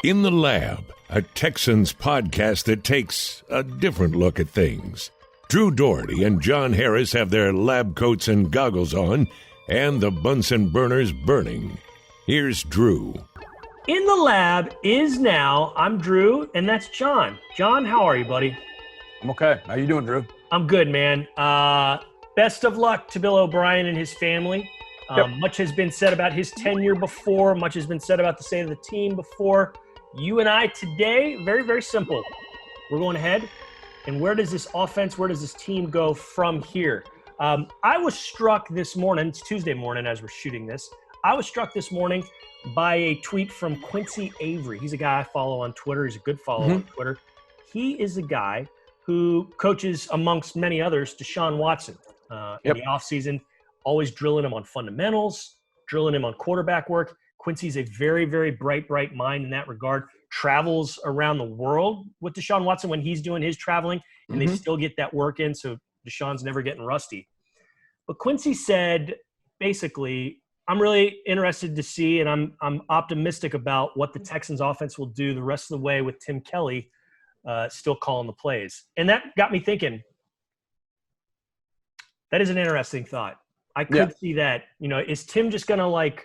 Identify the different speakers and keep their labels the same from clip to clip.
Speaker 1: In the Lab, a Texans podcast that takes a different look at things. Drew Dougherty and John Harris have their lab coats and goggles on, and the Bunsen burners burning. Here's Drew.
Speaker 2: In the Lab is now. I'm Drew, and that's John. John, how are you, buddy?
Speaker 3: I'm okay. How you doing, Drew?
Speaker 2: I'm good, man. Best of luck to Bill O'Brien and his family.
Speaker 3: Yep.
Speaker 2: Much has been said about his tenure before. Much has been said about the state of the team before. You and I today, very, very simple. We're going ahead, and where does this offense, where does this team go from here? I was struck this morning, it's Tuesday morning as we're shooting this, I was struck this morning by a tweet from Quincy Avery. He's a guy I follow on Twitter. He's a good follow on Twitter. He is a guy who coaches, amongst many others, Deshaun Watson in the offseason, always drilling him on fundamentals, drilling him on quarterback work. Quincy's a very, very bright mind in that regard. Travels around the world with Deshaun Watson when he's doing his traveling, and they still get that work in, so Deshaun's never getting rusty. But Quincy said, basically, I'm really interested to see, and I'm optimistic about what the Texans offense will do the rest of the way with Tim Kelly still calling the plays. And that got me thinking, that is an interesting thought. I could see that. You know, is Tim just going to,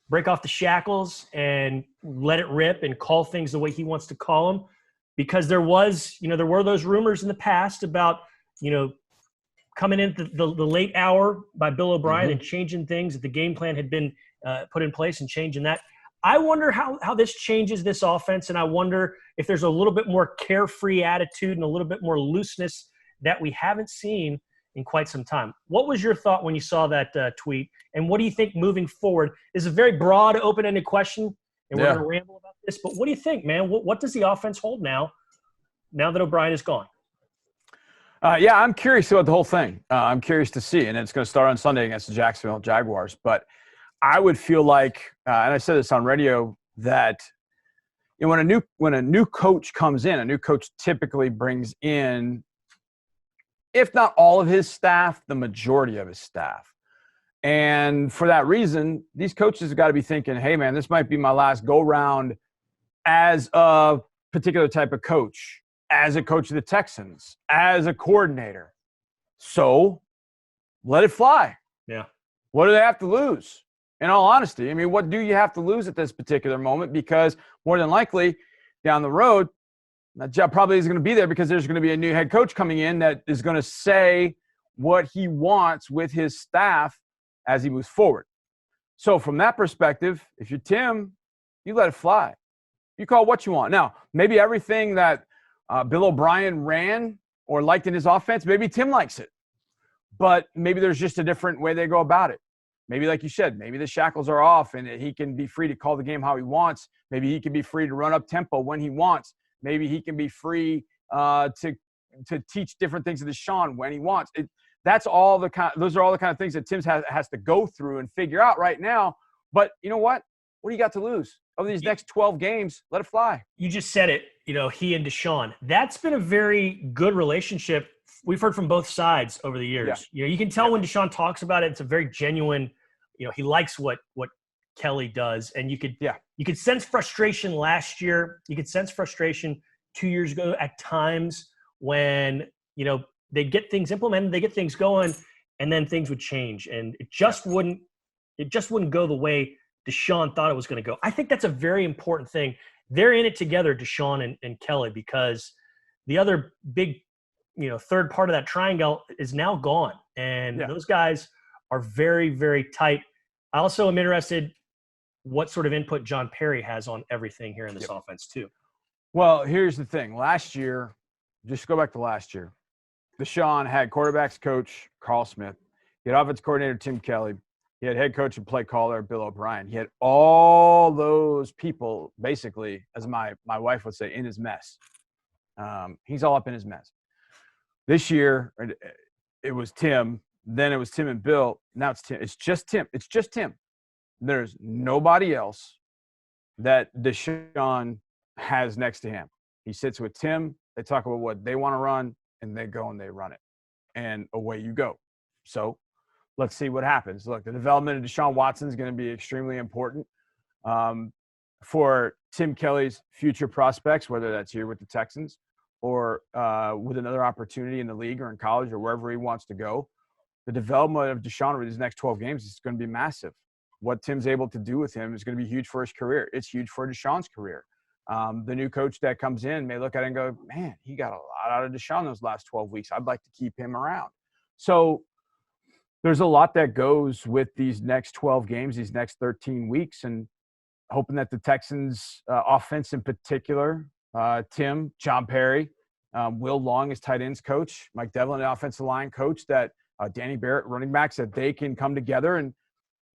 Speaker 2: break off the shackles and let it rip and call things the way he wants to call them? Because there were those rumors in the past about, coming in the late hour by Bill O'Brien and changing things that the game plan had been put in place and changing that. I wonder how this changes this offense, and I wonder if there's a little bit more carefree attitude and a little bit more looseness that we haven't seen in quite some time. What was your thought when you saw that tweet, and what do you think moving forward? This is a very broad, open-ended question, and we're going to ramble about this, but what do you think, man? What does the offense hold now that O'Brien is gone?
Speaker 3: I'm curious about the whole thing. I'm curious to see, and it's going to start on Sunday against the Jacksonville Jaguars. But I would feel like, and I said this on radio, that when a new coach comes in, a new coach typically brings in, if not all of his staff, the majority of his staff. And for that reason, these coaches have got to be thinking, hey, man, this might be my last go-round as a particular type of coach, as a coach of the Texans, as a coordinator. So let it fly. Yeah. What do they have to lose? In all honesty, I mean, what do you have to lose at this particular moment? Because more than likely, down the road, that job probably isn't going to be there because there's going to be a new head coach coming in that is going to say what he wants with his staff as he moves forward. So from that perspective, if you're Tim, you let it fly. You call what you want. Now, maybe everything that Bill O'Brien ran or liked in his offense, maybe Tim likes it. But maybe there's just a different way they go about it. Maybe, like you said, maybe the shackles are off and he can be free to call the game how he wants. Maybe he can be free to run up tempo when he wants. Maybe he can be free to teach different things to Deshaun when he wants. Those are all the kind of things that Tim has to go through and figure out right now. But you know what? What do you got to lose? Over these next 12 games, let it fly.
Speaker 2: You just said it, he and Deshaun. That's been a very good relationship. We've heard from both sides over the years. Yeah. You can tell when Deshaun talks about it, it's a very genuine, he likes what Kelly does. And you could sense frustration last year. You could sense frustration 2 years ago at times when, they get things implemented, they get things going, and then things would change. And it just wouldn't go the way Deshaun thought it was going to go. I think that's a very important thing. They're in it together, Deshaun and Kelly, because the other big, third part of that triangle is now gone. And those guys are very, very tight. I also am interested what sort of input John Perry has on everything here in this offense too.
Speaker 3: Well, here's the thing. Last year, just go back to last year, Deshaun had quarterbacks coach Carl Smith. He had offense coordinator Tim Kelly. He had head coach and play caller Bill O'Brien. He had all those people basically, as my wife would say, in his mess. He's all up in his mess. This year, it was Tim. Then it was Tim and Bill. Now it's Tim. It's just Tim. It's just Tim. There's nobody else that Deshaun has next to him. He sits with Tim. They talk about what they want to run, and they go and they run it. And away you go. So let's see what happens. Look, the development of Deshaun Watson is going to be extremely important. for Tim Kelly's future prospects, whether that's here with the Texans or with another opportunity in the league or in college or wherever he wants to go. The development of Deshaun over these next 12 games is going to be massive. What Tim's able to do with him is going to be huge for his career. It's huge for Deshaun's career. The new coach that comes in may look at it and go, man, he got a lot out of Deshaun those last 12 weeks. I'd like to keep him around. So there's a lot that goes with these next 12 games, these next 13 weeks, and hoping that the Texans offense in particular, Tim, John Perry, Will Long as tight ends coach, Mike Devlin, the offensive line coach, that Danny Barrett, running backs, that they can come together and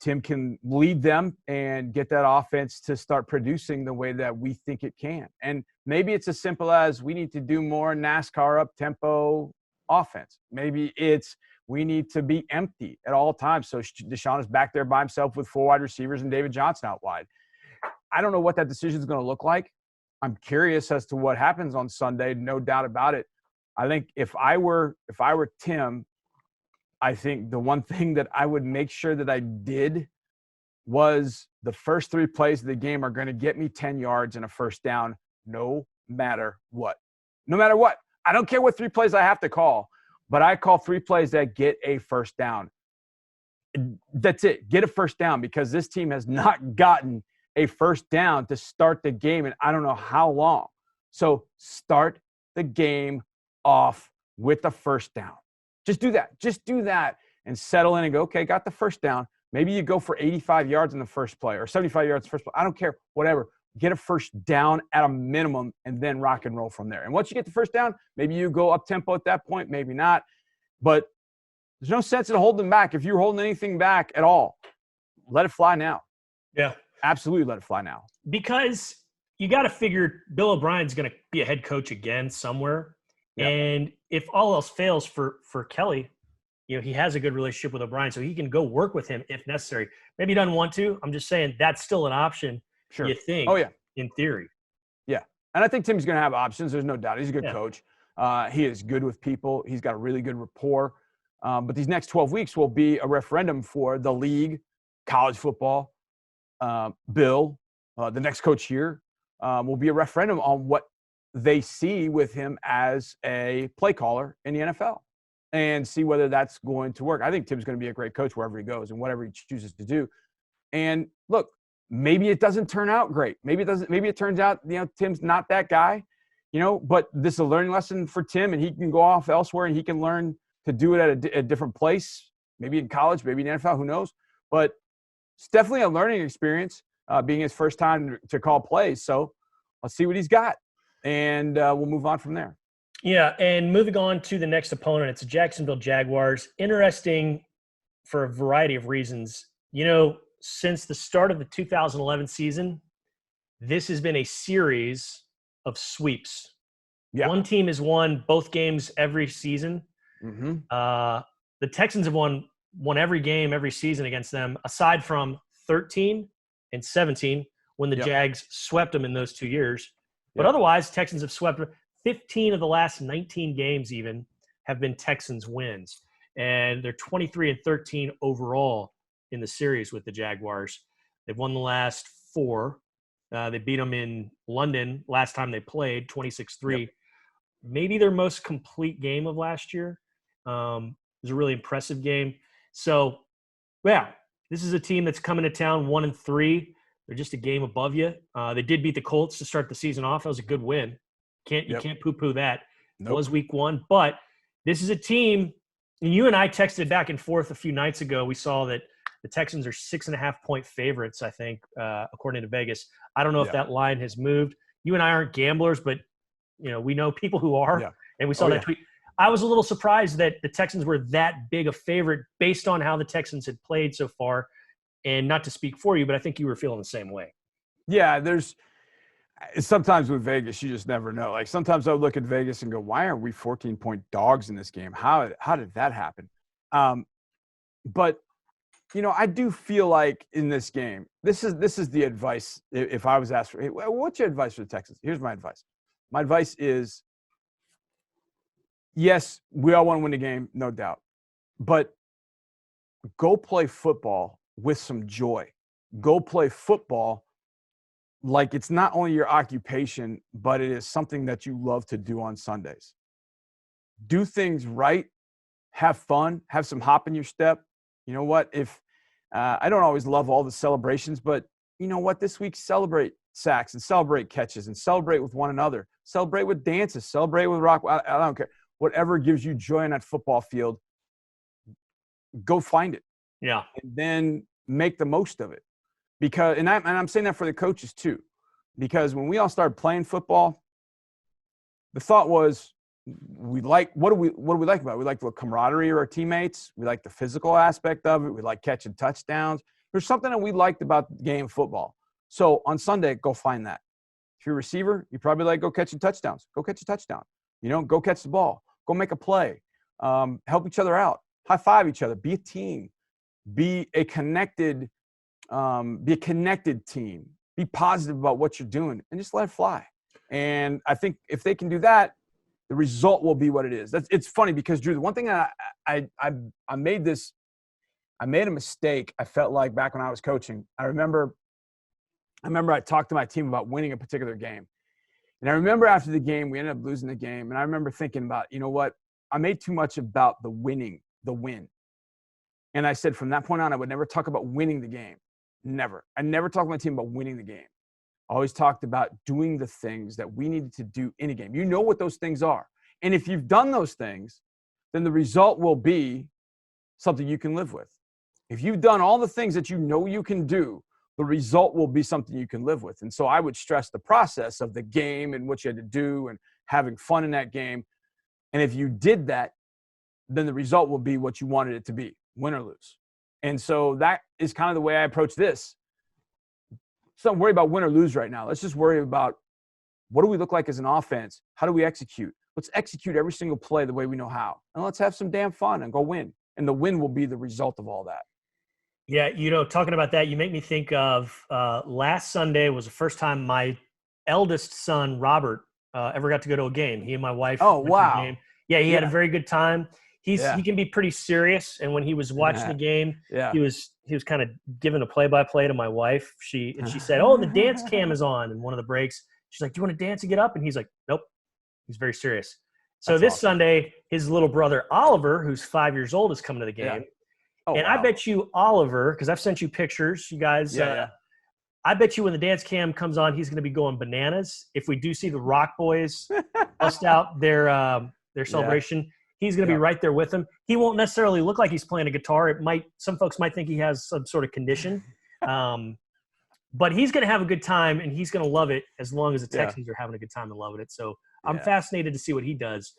Speaker 3: Tim can lead them and get that offense to start producing the way that we think it can. And maybe it's as simple as we need to do more NASCAR up-tempo offense. Maybe it's we need to be empty at all times. So Deshaun is back there by himself with 4 wide receivers and David Johnson out wide. I don't know what that decision is going to look like. I'm curious as to what happens on Sunday, no doubt about it. I think if I were Tim, I think the one thing that I would make sure that I did was the first 3 plays of the game are going to get me 10 yards and a first down no matter what. No matter what. I don't care what 3 plays I have to call, but I call 3 plays that get a first down. That's it. Get a first down, because this team has not gotten a first down to start the game in I don't know how long. So start the game off with the first down. Just do that. Just do that and settle in and go, okay, got the first down. Maybe you go for 85 yards in the first play or 75 yards first play. I don't care, whatever. Get a first down at a minimum and then rock and roll from there. And once you get the first down, maybe you go up tempo at that point, maybe not. But there's no sense in holding back. If you're holding anything back at all, let it fly now.
Speaker 2: Yeah.
Speaker 3: Absolutely let it fly now.
Speaker 2: Because you got to figure Bill O'Brien's going to be a head coach again somewhere. Yep. And if all else fails for Kelly, he has a good relationship with O'Brien, so he can go work with him if necessary. Maybe he doesn't want to. I'm just saying that's still an option.
Speaker 3: Sure.
Speaker 2: You think?
Speaker 3: Oh, yeah.
Speaker 2: In theory.
Speaker 3: Yeah. And I think Tim's going to have options. There's no doubt. He's a good coach. He is good with people. He's got a really good rapport. But these next 12 weeks will be a referendum for the league, college football, Bill, the next coach here, will be a referendum on what they see with him as a play caller in the NFL and see whether that's going to work. I think Tim's going to be a great coach wherever he goes and whatever he chooses to do. And look, maybe it doesn't turn out great. Maybe it doesn't. Maybe it turns out, Tim's not that guy, but this is a learning lesson for Tim, and he can go off elsewhere and he can learn to do it at a different place, maybe in college, maybe in the NFL, who knows? But it's definitely a learning experience, being his first time to call plays. So let's see what he's got. And we'll move on from there.
Speaker 2: Yeah, and moving on to the next opponent, it's the Jacksonville Jaguars. Interesting for a variety of reasons. Since the start of the 2011 season, this has been a series of sweeps. Yeah. One team has won both games every season. Mm-hmm. The Texans have won every game every season against them, aside from 13 and 17 when the Jags swept them in those 2 years. But otherwise, Texans have swept 15 of the last 19 games even have been Texans wins. And they're 23-13 overall in the series with the Jaguars. They've won the last 4. They beat them in London last time they played, 26-3. Yep. Maybe their most complete game of last year. It was a really impressive game. So, this is a team that's coming to town 1-3. They're just a game above you. They did beat the Colts to start the season off. That was a good win. You can't poo-poo that. Nope. It was week 1. But this is a team, and you and I texted back and forth a few nights ago. We saw that the Texans are 6.5-point favorites, I think, according to Vegas. I don't know if that line has moved. You and I aren't gamblers, but we know people who are, and we saw that tweet. I was a little surprised that the Texans were that big a favorite based on how the Texans had played so far. And not to speak for you, but I think you were feeling the same way.
Speaker 3: Yeah, sometimes with Vegas, you just never know. Like sometimes I would look at Vegas and go, why aren't we 14-point dogs in this game? How did that happen? But I do feel like in this game, this is the advice. If I was asked, hey, what's your advice for the Texans? Here's my advice. My advice is, yes, we all want to win the game, no doubt. But go play football with some joy. Go play football like it's not only your occupation, but it is something that you love to do on Sundays. Do things right, have fun, have some hop in your step. You know what? If I don't always love all the celebrations, but you know what? This week, celebrate sacks and celebrate catches and celebrate with one another. Celebrate with dances, celebrate with rock. I don't care. Whatever gives you joy on that football field, go find it.
Speaker 2: Yeah.
Speaker 3: And then make the most of it. Because, and I'm saying that for the coaches too, because when we all started playing football, the thought was, what do we like about it? We like the camaraderie of our teammates. We like the physical aspect of it. We like catching touchdowns. There's something that we liked about the game of football. So on Sunday, go find that. If you're a receiver, you probably like go catching touchdowns. Go catch a touchdown. Go catch the ball. Go make a play. Help each other out. High five each other. Be a team. Be a connected team. Be positive about what you're doing and just let it fly. And I think if they can do that, the result will be what it is. It's funny because, Drew, the one thing that I made a mistake. I felt like back when I was coaching. I remember I talked to my team about winning a particular game. And I remember after the game, we ended up losing the game. And I remember thinking about, you know what? I made too much about the win. And I said from that point on, I would never talk about winning the game. Never. I never talked to my team about winning the game. I always talked about doing the things that we needed to do in a game. You know what those things are. And if you've done those things, then the result will be something you can live with. If you've done all the things that you know you can do, the result will be something you can live with. And so I would stress the process of the game and what you had to do and having fun in that game. And if you did that, then the result will be what you wanted it to be, win or lose. And so that is kind of the way I approach this. So don't worry about win or lose right now. Let's just worry about what do we look like as an offense? How do we execute? Let's execute every single play the way we know how. And let's have some damn fun and go win. And the win will be the result of all that.
Speaker 2: Yeah, talking about that, you make me think of last Sunday was the first time my eldest son, Robert, ever got to go to a game. He and my wife
Speaker 3: Oh,
Speaker 2: went
Speaker 3: wow.
Speaker 2: to a game. Yeah, he had a very good time. He can be pretty serious, and when he was watching the game, he was kind of giving a play-by-play to my wife. She said, "Oh, the dance cam is on," in one of the breaks. She's like, "Do you want to dance and get up?" And he's like, "Nope." He's very serious. So this Sunday, his little brother Oliver, who's 5 years old, is coming to the game.
Speaker 3: Yeah. Oh,
Speaker 2: and
Speaker 3: wow.
Speaker 2: I bet you Oliver, because I've sent you pictures, you guys. I bet you when the dance cam comes on, he's going to be going bananas. If we do see the Rock Boys bust out their celebration, he's going to be right there with them. He won't necessarily look like he's playing a guitar. Some folks might think he has some sort of condition, but he's going to have a good time and he's going to love it as long as the Texans are having a good time and loving it. So I'm fascinated to see what he does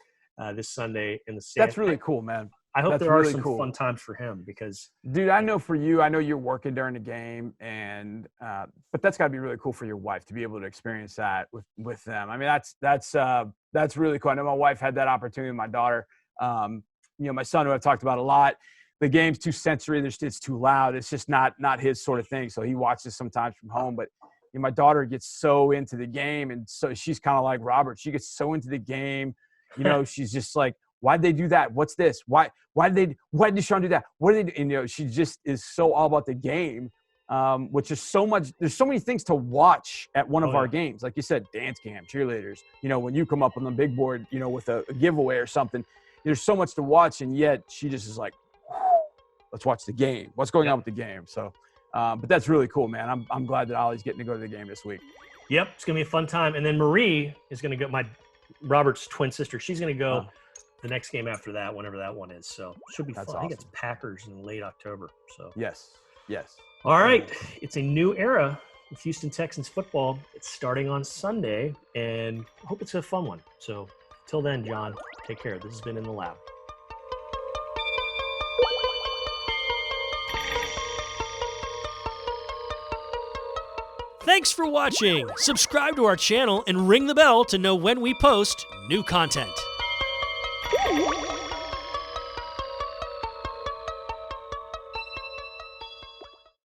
Speaker 2: this Sunday in the stands.
Speaker 3: That's really cool, man.
Speaker 2: I hope
Speaker 3: That's
Speaker 2: there are
Speaker 3: really
Speaker 2: some
Speaker 3: cool.
Speaker 2: fun times for him because,
Speaker 3: dude, I know for you, I know you're working during the game, and but that's got to be really cool for your wife to be able to experience that with them. I mean, that's really cool. I know my wife had that opportunity with my daughter. My son, who I've talked about a lot, the game's too sensory. It's too loud. It's just not his sort of thing. So he watches sometimes from home. But my daughter gets so into the game, and so she's kind of like Robert. She gets so into the game. She's just like, why'd they do that? What's this? Why did Deshaun do that? What did they do? And, she just is so all about the game, which is so much. There's so many things to watch at one of our games. Like you said, dance cam, cheerleaders. When you come up on the big board, with a giveaway or something, there's so much to watch. And yet she just is like, let's watch the game. What's going on with the game? So, but that's really cool, man. I'm glad that Ollie's getting to go to the game this week.
Speaker 2: Yep, it's going to be a fun time. And then Marie is going to go, Robert's twin sister. She's going to go the next game after that, whenever that one is. So should be fun.
Speaker 3: Awesome.
Speaker 2: I think it's Packers in late October. So
Speaker 3: yes.
Speaker 2: All right, it's a new era of Houston Texans football. It's starting on Sunday, and I hope it's a fun one. So till then, John, take care. This has been In the Lab. Thanks for watching. Subscribe to our channel and ring the bell to know when we post new content.